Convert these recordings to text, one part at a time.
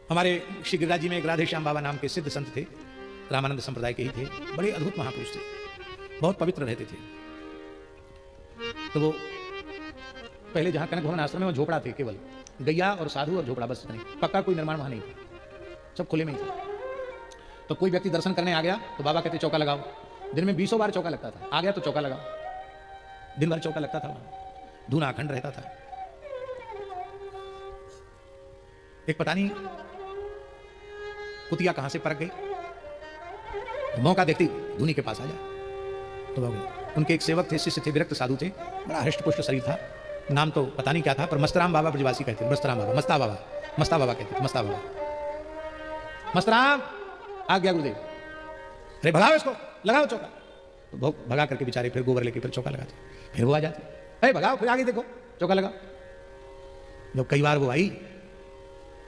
हमारे श्री गिरिराज जी में एक राधे श्याम बाबा नाम के सिद्ध संत थे, रामानंद संप्रदाय के ही थे, बड़े अद्भुत महापुरुष थे, बहुत पवित्र रहते थे। तो वो पहले जहां कनक भवन आश्रम में वो झोपड़ा थे, केवल गैया और साधु और झोपड़ा, बस नहीं, पक्का कोई निर्माण वहां नहीं था, सब खुले में ही था। तो कोई व्यक्ति दर्शन करने आ गया तो बाबा कहते चौका लगाओ। दिन में 20 बार चौका लगता था, आ गया तो चौका लगाओ, दिन भर चौका लगता था, वहां धूना अखंड रहता था। एक पता नहीं कुतिया कहां से परख गई, मौका देखती धूनी के पास आ जाए तो उनके एक सेवक थे, शिष्य थे, विरक्त साधु थे, बड़ा हृष्टपुष्ट शरीर था, नाम तो पता नहीं क्या था, पर मस्तराम बाबा ब्रजवासी कहते थे, मस्तराम बाबा, मस्ता बाबा कहते थे, मस्ता बाबा, मस्तराम आ गया गुरुदेव, अरे भगाओ इसको, लगाओ चौका। तो भगा करके बेचारे फिर गोबर लेके फिर चौका लगाते, फिर वो आ जाते, अरे भगाओ, फिर आगे देखो चौका लगाओ। जब कई बार वो आई,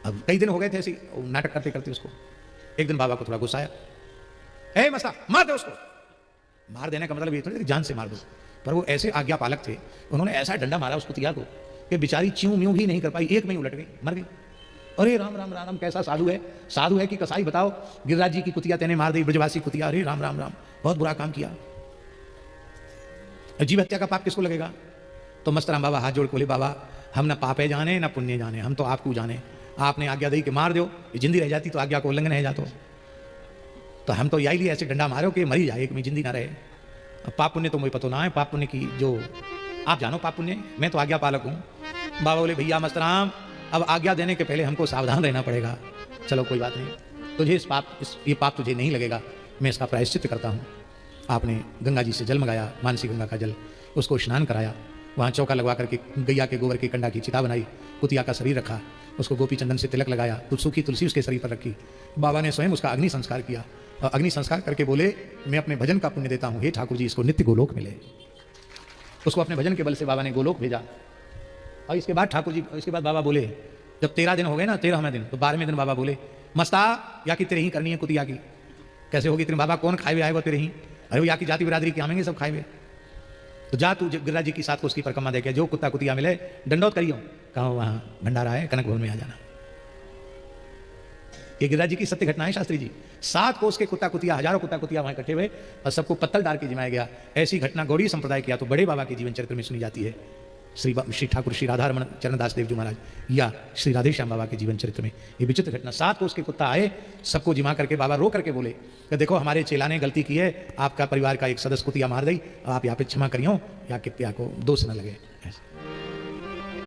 अब कई दिन हो गए थे ऐसे नाटक करते करते उसको, एक दिन बाबा को थोड़ा गुस्सा आया, ए मस्ता मार दो उसको। मार देने का मतलब ये थोड़ी जान से मार दो, पर वो ऐसे आज्ञा पालक थे, उन्होंने ऐसा डंडा मारा उस कुतिया को कि बेचारी च्यूं म्यूं भी नहीं कर पाई, एक में ही उलट गई, मर गई। अरे राम राम राम राम, कैसा साधु है, साधु है कि कसाई बताओ, गिरिराज जी की कुतिया तेने मार दी, ब्रजवासी कुतिया, अरे राम राम राम, बहुत बुरा काम किया। जीव हत्या का पाप किसको लगेगा? तो मस्तराम बाबा हाथ जोड़ के बोले, बाबा हम ना पापे जाने ना पुण्य जाने, हम तो आपको जाने, आपने आज्ञा दी कि मार दो, ये जिंदी रह जाती तो आज्ञा को उल्लंघन है जातो, तो हम तो यही लिए ऐसे डंडा मारो कि मरी जाए, कि जिंदी ना रहे। अब पाप पुण्य तो मुझे पता ना है, पाप पुण्य की जो आप जानो पाप पुण्य, मैं तो आज्ञा पालक हूँ। बाबा बोले, भैया मस्तराम अब आज्ञा देने के पहले हमको सावधान रहना पड़ेगा, चलो कोई बात नहीं, तुझे ये पाप तुझे नहीं लगेगा, मैं इसका प्रायश्चित करता हूँ। आपने गंगा जी से जल मंगाया, मानसी गंगा का जल, उसको स्नान कराया, वहाँ चौका लगवा करके गैया के गोबर की कंडा की चिता बनाई, कुतिया का शरीर रखा, उसको गोपी चंदन से तिलक लगाया, तो सूखी तुलसी उसके शरीर पर रखी। बाबा ने स्वयं उसका अग्नि संस्कार किया, और अग्नि संस्कार करके बोले, मैं अपने भजन का पुण्य देता हूँ, हे ठाकुर जी इसको नित्य गोलोक मिले। उसको अपने भजन के बल से बाबा ने गोलोक भेजा। और इसके बाद ठाकुर जी, इसके बाद बाबा बोले, जब 13 दिन हो गए ना, 13वें दिन, तो 12वें दिन बाबा बोले, मस्ता या कि तेरे ही करनी है कुतिया की। कैसे होगी तेरे? बाबा कौन खाए हुए आएगा तेरे ही? अरे वो या की जाति बिरादरी की आमेंगे सब खाए हुए, तो जा तू गिरिराज जी की साथ को उसकी परिक्रमा देखे, जो कुत्ता कुतिया मिले दंडोत करियो, कहा वहाँ भंडारा है, कनक भवन में आ जाना। ये गिरिराज जी की सत्य घटना है शास्त्री जी। 7 कोस के कुत्ता कुतिया, हजारों कुत्ता कुतिया वहां इकट्ठे हुए और सबको पत्तल डाल के जिमाया गया। ऐसी घटना गौड़ी संप्रदाय किया तो बड़े बाबा के जीवन चरित्र में सुनी जाती है, श्री ठाकुर श्री राधारमण चरणदास देव जी महाराज या श्री राधे श्याम बाबा के जीवन चरित्र में ये विचित्र घटना। 7 कोस के कुत्ता आए, सबको जिमा करके बाबा रो करके बोले कि देखो हमारे चेला ने गलती की है, आपका परिवार का एक सदस्य कुतिया मार दी, आप यहाँ पे क्षमा करियो, या कि को दोष न लगे।